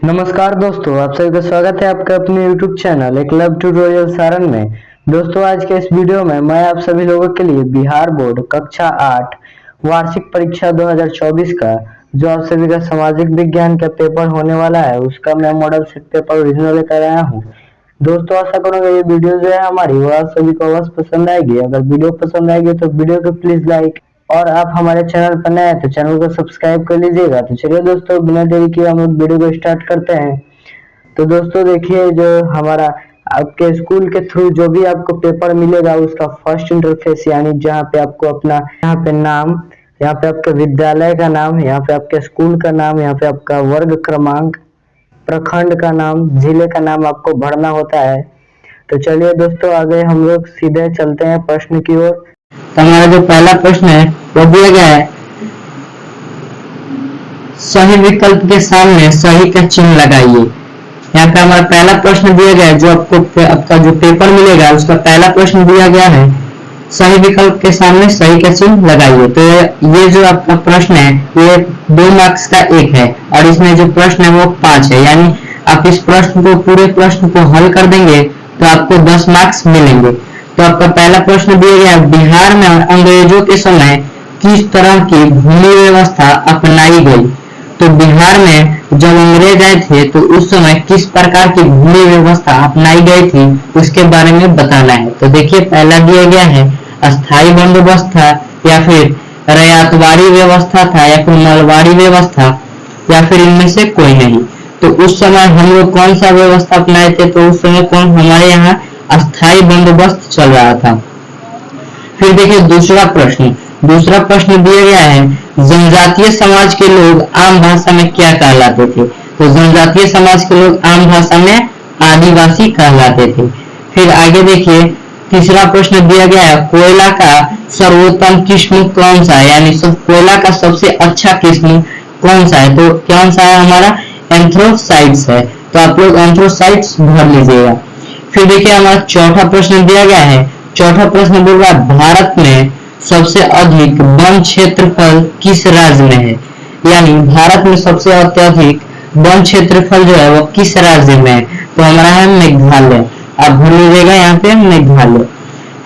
नमस्कार दोस्तों, आप सभी का स्वागत है आपका अपने YouTube चैनल एक लव ट्यूटोरियल सारंग में। दोस्तों, आज के इस वीडियो में मैं आप सभी लोगों के लिए बिहार बोर्ड कक्षा 8 वार्षिक परीक्षा 2024 का जो आप सभी का सामाजिक विज्ञान का पेपर होने वाला है उसका मैं मॉडल सेट पेपर ओरिजिनल लेकर आया हूँ। दोस्तों, आशा करूंगा ये वीडियो जो है हमारी वो आप सभी को अवश्य पसंद आएगी। अगर वीडियो पसंद आएगी तो वीडियो को प्लीज लाइक, और आप हमारे चैनल पर नए हैं तो चैनल को सब्सक्राइब कर लीजिएगा। तो चलिए दोस्तों, बिना देरी किए हम लोग वीडियो को स्टार्ट करते हैं। तो दोस्तों देखिए, जो हमारा आपके स्कूल के थ्रू जो भी आपको पेपर मिलेगा उसका फर्स्ट इंटरफेस, यानी जहाँ पे आपको अपना यहाँ पे नाम, यहाँ पे आपके विद्यालय का नाम, यहाँ पे आपके स्कूल का नाम, यहाँ पे आपका वर्ग क्रमांक, प्रखंड का नाम, जिले का नाम आपको भरना होता है। तो चलिए दोस्तों, आगे हम लोग सीधे चलते हैं प्रश्न की ओर। तो हमारा जो पहला प्रश्न है वो दिया गया है, सही विकल्प के सामने सही का चिन्ह लगाइए। यहाँ पे हमारा पहला प्रश्न दिया गया है, जो आपको आपका जो पेपर मिलेगा उसका पहला प्रश्न दिया गया है, सही विकल्प के सामने सही का चिन्ह लगाइए। तो ये जो आपका प्रश्न है ये 2 मार्क्स का एक है और इसमें जो प्रश्न है वो 5 है, यानी आप इस प्रश्न को पूरे प्रश्न को हल कर देंगे तो आपको 10 मार्क्स मिलेंगे। तो आपका पहला प्रश्न दिया गया, बिहार में अंग्रेजों के समय किस तरह की भूमि व्यवस्था अपनाई गई। तो बिहार में जब अंग्रेज आए थे तो उस समय किस प्रकार की भूमि व्यवस्था अपनाई गई थी उसके बारे में बताना है। तो देखिए, पहला दिया गया है अस्थाई बंदोबस्त था, या फिर रैयतवाड़ी व्यवस्था था, या फिर मलवाड़ी व्यवस्था, या फिर इनमें से कोई नहीं। तो उस समय हम लोग कौन सा व्यवस्था अपनाए थे, तो उस समय कौन हमारे यहाँ अस्थाई बंदोबस्त चल रहा था। फिर देखिए दूसरा प्रश्न दिया गया है, जनजातीय समाज के लोग आम भाषा में क्या कहलाते थे। तो जनजातीय समाज के लोग आम भाषा में आदिवासी कहलाते थे। फिर आगे देखिए, तीसरा प्रश्न दिया गया है, कोयला का सर्वोत्तम किस्म कौन सा है, यानी कोयला का सबसे अच्छा किस्म कौन सा है। तो कौन सा है हमारा, एंथ्रासाइट्स है। तो आप लोग एंथ्रासाइट्स भर लीजिएगा। फिर देखिए हमारा चौथा प्रश्न दिया गया है, चौथा प्रश्न बोल रहा है, भारत में सबसे अधिक वन क्षेत्रफल किस राज्य में है। यानी भारत में सबसे अत्यधिक वन क्षेत्रफल जो है वो किस राज्य में है। तो हमारा है मेघालय। आप भर लीजिएगा यहाँ पे मेघालय।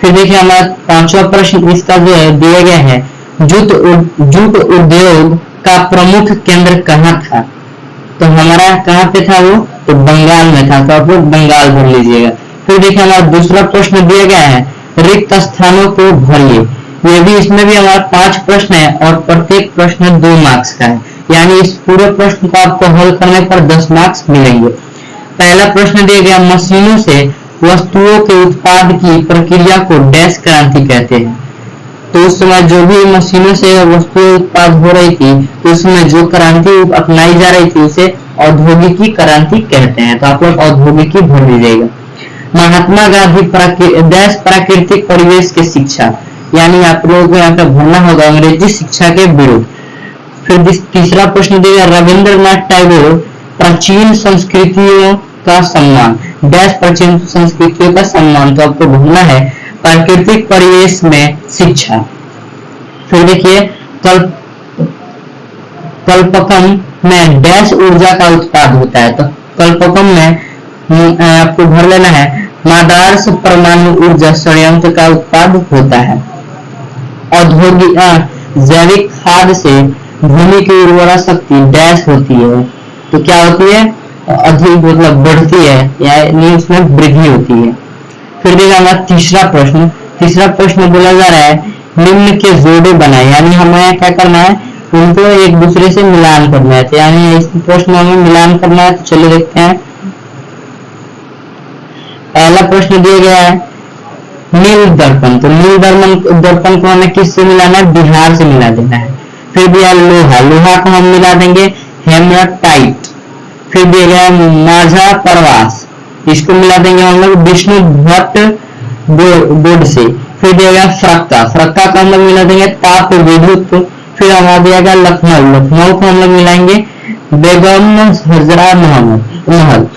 फिर देखिए हमारा पांचवा प्रश्न इसका जो है दिया गया है, जूट उद्योग का प्रमुख केंद्र कहाँ था। तो हमारा कहाँ पे था वो, तो बंगाल में था। तो आप लोग बंगाल भर लीजिएगा। फिर देखिए हमारा दूसरा प्रश्न दिया गया है, रिक्त स्थानों को भरिए। ये भी, इसमें भी हमारा 5 प्रश्न है और प्रत्येक प्रश्न 2 मार्क्स का है, यानी इस पूरे प्रश्न को आपको हल करने पर 10 मार्क्स मिलेंगे। पहला प्रश्न दिया गया, मशीनों से वस्तुओं के उत्पाद की प्रक्रिया को डैश क्रांति कहते हैं। तो उस समय जो भी मशीनों से वस्तुएं उत्पाद हो रही थी तो उसमें जो क्रांति अपनाई जा रही थी उसे औद्योगिकी क्रांति कहते हैं। तो आप लोग औद्योगिकी भर लीजिएगा। महात्मा गांधी प्राकृतिक परिवेश की शिक्षा, यानी आप लोगों को यहाँ पे भरना होगा अंग्रेजी शिक्षा के विरुद्ध। फिर तीसरा प्रश्न दिया, रविंद्रनाथ टैगोर प्राचीन संस्कृतियों का सम्मान, डैश प्राचीन संस्कृतियों का सम्मान। तो आपको भरना है प्राकृतिक परिवेश में शिक्षा। फिर देखिए कल्पकम में डैश ऊर्जा का उत्पाद होता है। तो कल्पकम में आपको भर लेना है, मादार्स परमाणु ऊर्जा संयंत्र का उत्पाद होता है। औद्योगिक जैविक खाद से भूमि की उर्वरा शक्ति डैश होती है। तो क्या होती है, अधिक मतलब बढ़ती है, यानी उसमें वृद्धि होती है। फिर देखिए हमारा तीसरा प्रश्न बोला जा रहा है, निम्न के जोड़े बनाए, यानी हमें क्या करना है, उनको एक दूसरे से मिलान करना है। यानी इस प्रश्न में हमें मिलान करना है। तो चलिए देखते हैं। पहला प्रश्न दिया गया है नील दर्पण। तो नील दर्पण को हमें किससे मिलाना है, बिहार से मिला देना है। फिर दिया लोहा को हम मिला देंगे हेमराटाइट। फिर दिया गया माझा प्रवास, इसको मिला देंगे हम लोग विष्णु भट्ट बोर्ड से। फिर दिया गया फरक्का को हम लोग मिला देंगे ताप विद्युत। फिर हमारा दिया गया लखनऊ को हम लोग मिलाएंगे बेगम हजरा महल।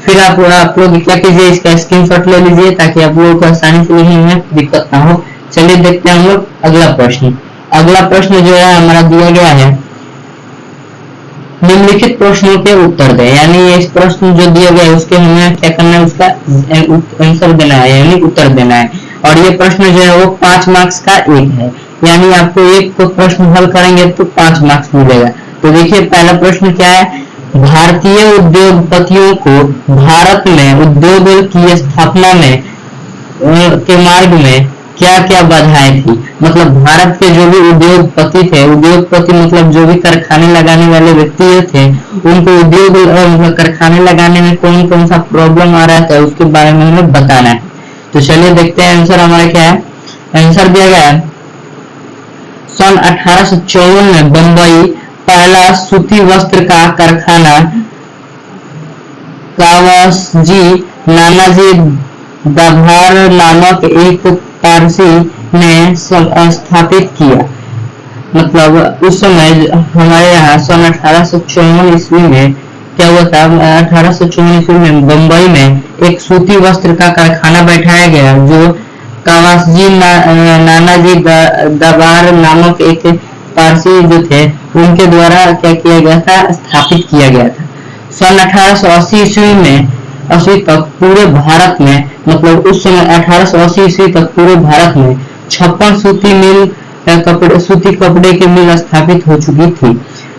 फिर आप लोग क्या कीजिए, इसका स्क्रीनशॉट ले लीजिए ताकि आप लोगों को आसानी से लिखने में दिक्कत ना हो। चलिए देखते हैं हम लोग अगला प्रश्न जो है हमारा दिया गया है, निम्नलिखित प्रश्नों के उत्तर दें। यानी इस प्रश्न जो दिया गया है उसके हमें क्या करना है, उसका आंसर देना है यानी उत्तर देना है। और ये प्रश्न जो है वो 5 मार्क्स का एक है, यानी आपको एक को प्रश्न हल करेंगे तो 5 मार्क्स मिलेगा। तो देखिए पहला प्रश्न क्या है, भारतीय उद्योगपतियों को भारत में उद्योग की स्थापना में के मार्ग में क्या क्या बाधाएं थी। मतलब भारत के जो भी उद्योगपति थे, उद्योगपति मतलब जो भी कारखाने लगाने वाले व्यक्ति थे, उनको उद्योग मतलब कारखाने लगाने में कौन कौन सा प्रॉब्लम आ रहा था उसके बारे में हमें बताना है। तो चलिए देखते हैं आंसर हमारा क्या है। आंसर दिया गया है सन 1854 में बंबई पहला सूती वस्त्र का कारखाना कावासजी नानाजी दाभार नामक एक पारसी ने स्थापित किया। मतलब उस समय हमारे यहाँ सन 1854 ईस्वी में क्या हुआ था, 1854 ईस्वी में बंबई में एक सूती वस्त्र का कारखाना बैठाया गया जो कावासजी नानाजी दाभार नामक एक पारसी जो थे उनके द्वारा क्या किया गया था, स्थापित किया गया था। सन 1880 ईस्वी में 80 तक पूरे भारत में, मतलब उस समय 1880 ईस्वी तक पूरे भारत में 56 सूती कपड़े के मिल स्थापित हो चुकी थी।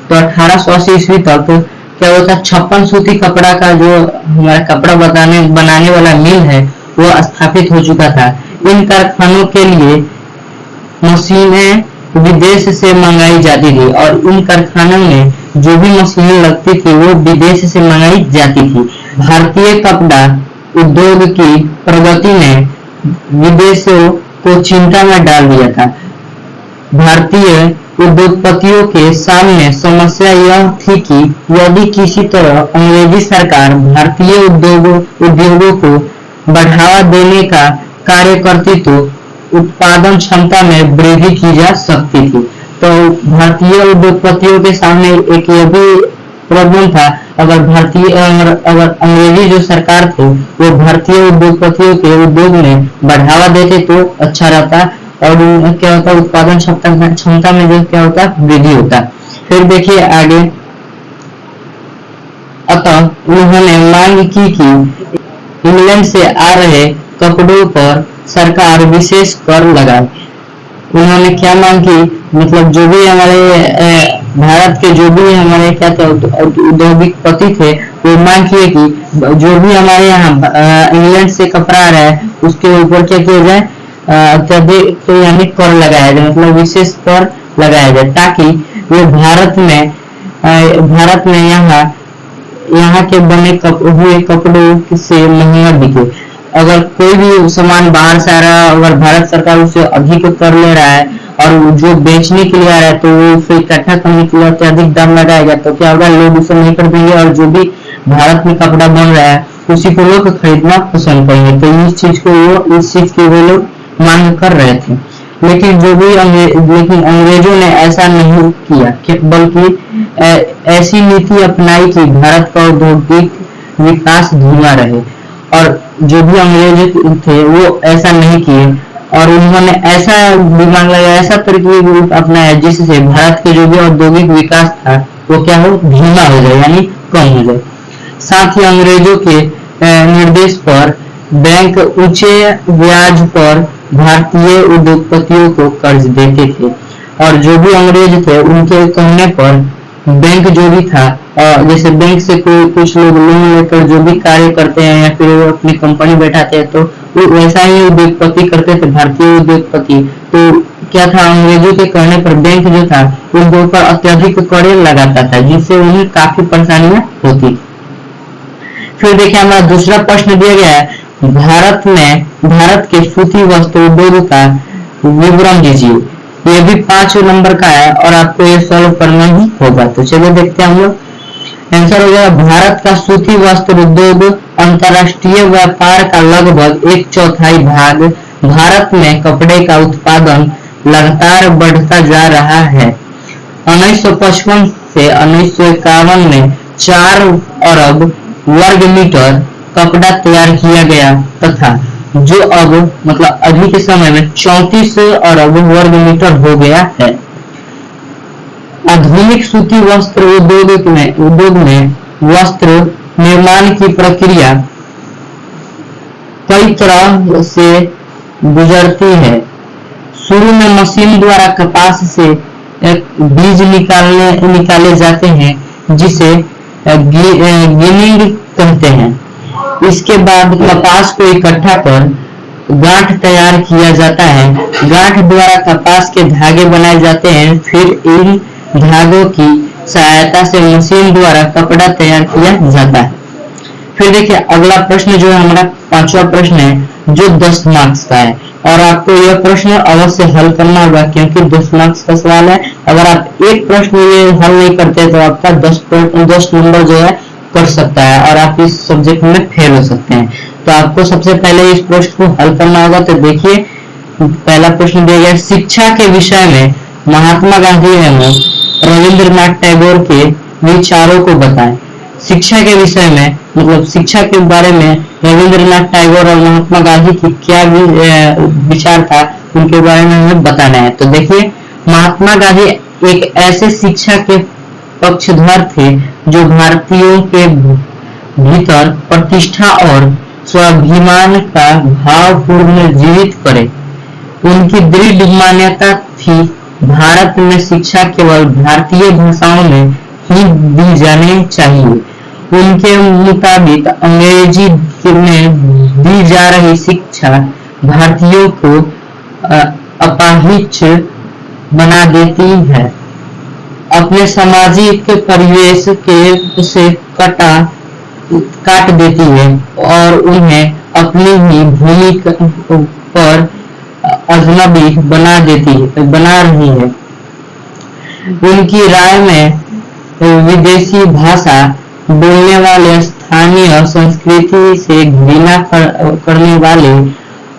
तो 1880 ईस्वी तक क्या होता, 56 सूती कपड़ा का जो हमारा कपड़ा बनाने वाला मिल है वो स्थापित हो चुका था। इन कारखानों के लिए मशीनें विदेश से मंगाई जाती थी और इन कारखानों में जो भी मशीनें लगती थी वो विदेश से मंगाई जाती थी। भारतीय कपड़ा उद्योग की प्रगति ने विदेशों को चिंता में डाल दिया था। भारतीय उद्योगपतियों के सामने समस्या यह थी कि यदि किसी तरह अंग्रेजी सरकार भारतीय उद्योगों को बढ़ावा देने का कार्य करती तो उत्पादन क्षमता में वृद्धि की जा सकती थी। तो भारतीय उद्योगपतियों के सामने एक यह भी प्रॉब्लम था, अगर अंग्रेजी जो सरकार थी वो भारतीय उद्योगपतियों के उद्योग में बढ़ावा देते तो अच्छा रहता और क्या होता, उत्पादन क्षमता में जो क्या होता, वृद्धि होता। फिर देखिए आगे, अतः उन्होंने मांग की कि इंग्लैंड से आ रहे कपड़ों पर सरकार विशेष कर लगाए। उन्होंने क्या मांग की, मतलब जो भी हमारे भारत के जो भी हमारे क्या थे उद्योगपति थे वो मांग किए कि जो भी हमारे यहाँ इंग्लैंड से कपड़ा आ रहा है उसके ऊपर क्या किया जाए, अत्यधिक यानी कर लगाया जाए, मतलब विशेष कर लगाया जाए ताकि वो भारत में यहाँ के बने हुए कपड़ों से महंगा बिके। अगर कोई भी सामान बाहर से आ रहा है, अगर भारत सरकार उसे अधिक कर ले रहा है और जो बेचने के लिए आ रहा है तो वो उसे इकट्ठा करने के लिए अत्यधिक दाम लगाएगा तो क्या होगा, लोग उसे नहीं खरीदेंगे और जो भी भारत में कपड़ा बन रहा है उसी को लोग खरीदना पसंद करेंगे। तो इस चीज की वो लोग मांग कर रहे थे। लेकिन अंग्रेजों ने ऐसा नहीं किया, बल्कि ऐसी नीति अपनाई कि भारत का औद्योगिक विकास धीमा रहे। और जो भी अंग्रेज थे वो ऐसा नहीं किए और उन्होंने ऐसा दिमाग लगाया, ऐसा तरीके अपनाया जिससे भारत के जो भी औद्योगिक विकास था वो क्या हो, धीमा हो जाए यानी कम हो जाए। साथ ही अंग्रेजों के निर्देश पर बैंक ऊंचे ब्याज पर भारतीय उद्योगपतियों को कर्ज देते थे और जो भी अंग्रेज थे उनके कहने पर बैंक जो भी था, जैसे बैंक से कुछ लोग लोन लेकर जो भी कार्य करते हैं या फिर वो अपनी कंपनी बैठाते हैं तो वो वैसा ही उद्योगपति करते थे, भारतीय उद्योगपति। तो क्या था, अंग्रेजों के कहने पर बैंक जो था उनके ऊपर अत्यधिक कर लगाता था जिससे उन्हें काफी परेशानियां होती। फिर देखिए हमारा दूसरा प्रश्न दिया गया है, भारत के सूती वस्त्र उद्योग का विवरण दीजिए। ये भी 5 नंबर का है और आपको ये सॉल्व करना ही होगा। तो चलिए देखते हैं हम लोग। आंसर हो जाएगा, भारत का सूती वस्त्र उद्योग अंतरराष्ट्रीय व्यापार का लगभग 1/4 भाग। भारत में कपड़े का उत्पादन लगातार बढ़ता जा रहा है। 1955 से 1951 में 4 अरब वर्ग मीटर कपड़ा तैयार किया गया तथा जो अब मतलब अभी के समय में 34 अरब वर्ग मीटर हो गया है। आधुनिक सूती वस्त्र उद्योग में वस्त्र निर्माण की प्रक्रिया कई तरह से गुजरती है। शुरू में मशीन द्वारा कपास से एक बीज निकाले जाते हैं जिसे गिनिंग कहते हैं। इसके बाद कपास को इकट्ठा कर गांठ तैयार किया जाता है। गांठ द्वारा कपास के धागे बनाए जाते हैं। फिर इन धागों की सहायता से मशीन द्वारा कपड़ा तैयार किया जाता है। फिर देखिए अगला प्रश्न जो है हमारा 5वां प्रश्न है जो 10 मार्क्स का है और आपको यह प्रश्न अवश्य हल करना होगा क्योंकि 10 मार्क्स का सवाल है। अगर आप एक प्रश्न ये हल नहीं करते तो आपका 10 नंबर जो है कर सकता है और आप इस सब्जेक्ट में फेल हो सकते हैं। तो आपको सबसे पहले इस प्रश्न को हल करना होगा। तो देखिए पहला प्रश्न दिया गया, शिक्षा के विषय में महात्मा गांधी एवं रविंद्रनाथ टैगोर के विचारों को बताएं। शिक्षा के विषय में मतलब शिक्षा के बारे में रविंद्रनाथ टैगोर और महात्मा गांधी की क्या विचार था उनके बारे में हमें बताना है। तो देखिए महात्मा गांधी एक ऐसे शिक्षा के पक्षधर थे जो भारतीयों के भीतर प्रतिष्ठा और स्वाभिमान का भाव पुनर्जीवित करे। उनकी दृढ़ मान्यता थी भारत में शिक्षा केवल भारतीय भाषाओं में ही दी जानी चाहिए। उनके मुताबिक अंग्रेजी में दी जा रही शिक्षा भारतीयों को अपाहिज बना देती है, अपने सामाजिक परिवेश के से काट देती है और उन्हें अपनी ही भूमि पर अजनबी बना रही है। उनकी राय में विदेशी भाषा बोलने वाले स्थानीय संस्कृति से घृणा करने वाले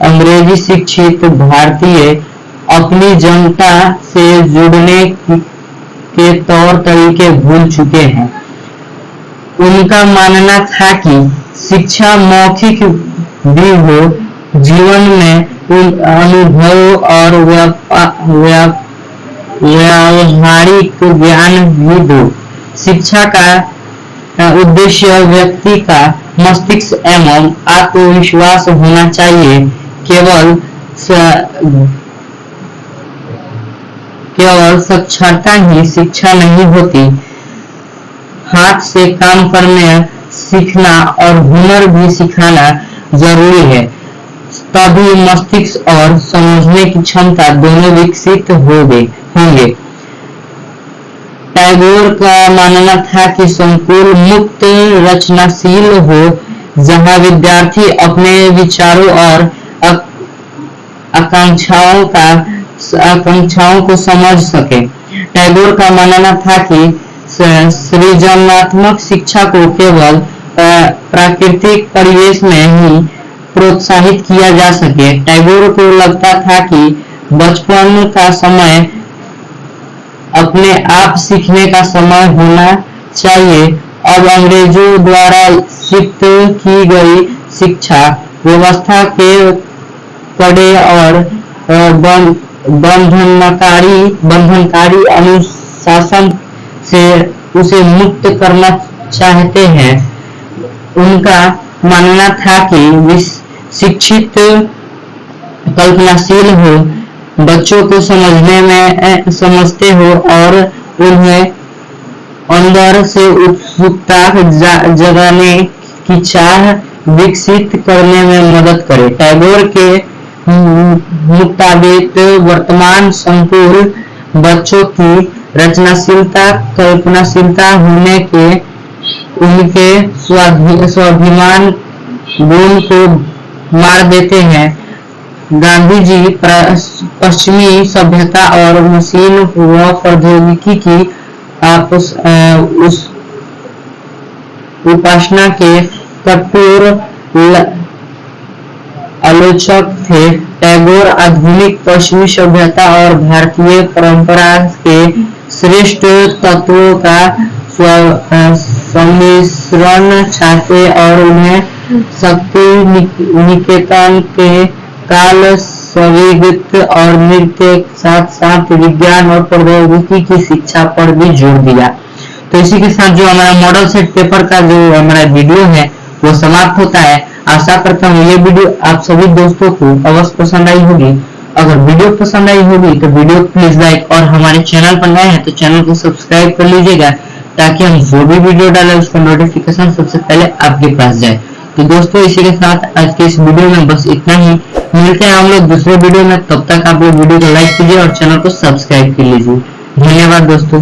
अंग्रेजी शिक्षित भारतीय अपनी जनता से जुड़ने के तौर तरीके भूल चुके हैं। उनका मानना था कि शिक्षा मौखिक भी हो, जीवन में अनुभव और व्यावहारिक ज्ञान भी दो। शिक्षा का उद्देश्य व्यक्ति का मस्तिष्क एवं आत्मविश्वास होना चाहिए। केवल साक्षरता ही शिक्षा नहीं होती, हाथ से काम करने सीखना और हुनर भी सिखाना जरूरी है, तभी मस्तिष्क और समझने की क्षमता दोनों विकसित होंगे। टैगोर का मानना था कि संकुल मुक्त रचनाशील हो, जहां विद्यार्थी अपने विचारों और आकांक्षाओं को समझ सके। टैगोर का मानना था कि सृजनात्मक शिक्षा को केवल प्राकृतिक परिवेश में ही प्रोत्साहित किया जा सके। टैगोर को लगता था कि बचपन का समय अपने आप सीखने का समय होना चाहिए। अब अंग्रेजों द्वारा शिफ्ट की गई शिक्षा व्यवस्था के कड़े और बंधनकारी अनुशासन से उसे मुक्त करना चाहते हैं। उनका मानना था कि शिक्षित कल्पनाशील हो, बच्चों को समझते हो और उन्हें अंदर से उत्सुकता जगाने की चाह विकसित करने में मदद करे। टैगोर के मुताबिक वर्तमान संकुल बच्चों की रचनाशीलता कल्पनाशीलता होने के उनके स्वाभिमान गुण को मार देते हैं। गांधी जी पश्चिमी सभ्यता और मशीन व प्रौद्योगिकी की उपासना के कठोर आलोचक थे। टैगोर आधुनिक पश्चिमी सभ्यता और भारतीय परंपरा के श्रेष्ठ तत्वों का सम्मिश्रण चाहते और उन्हें शक्ति निकेतन के काल संगीत और नृत्य के साथ साथ विज्ञान और प्रौद्योगिकी की शिक्षा पर भी जोर दिया। तो इसी के साथ जो हमारा मॉडल सेट पेपर का जो हमारा वीडियो है वो समाप्त होता है। आशा करता हूँ ये वीडियो आप सभी दोस्तों को अवश्य पसंद आई होगी। अगर वीडियो पसंद आई होगी तो वीडियो प्लीज लाइक और हमारे चैनल पर नए हैं तो चैनल को सब्सक्राइब कर लीजिएगा, ताकि हम जो भी वीडियो डालें उसका नोटिफिकेशन सबसे पहले आपके पास जाए। तो दोस्तों इसी के साथ आज के इस वीडियो में बस इतना ही। मिलते हैं हम लोग दूसरे वीडियो में, तब तक आप लोग वीडियो को लाइक कीजिए और चैनल को सब्सक्राइब कर लीजिए। धन्यवाद दोस्तों।